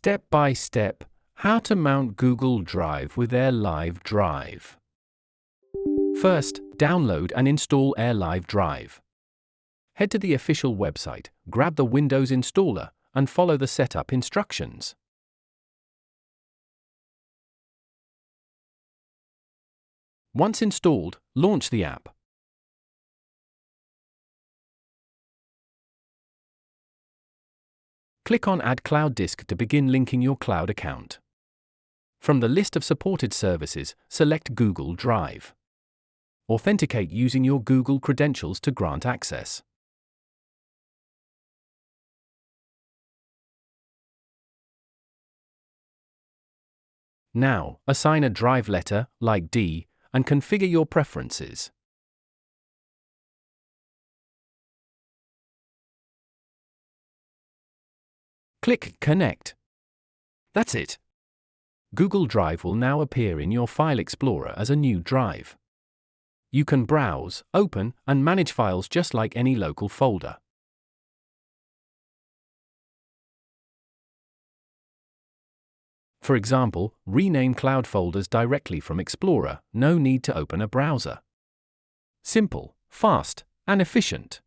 Step by step, how to mount Google Drive with AirLive Drive. First, download and install AirLive Drive. Head to the official website, grab the Windows installer, and follow the setup instructions. Once installed, launch the app. Click on Add Cloud Disk to begin linking your cloud account. From the list of supported services, select Google Drive. Authenticate using your Google credentials to grant access. Now, assign a drive letter, like D, and configure your preferences. Click Connect. That's it. Google Drive will now appear in your File Explorer as a new drive. You can browse, open, and manage files just like any local folder. For example, rename cloud folders directly from Explorer, no need to open a browser. Simple, fast, and efficient.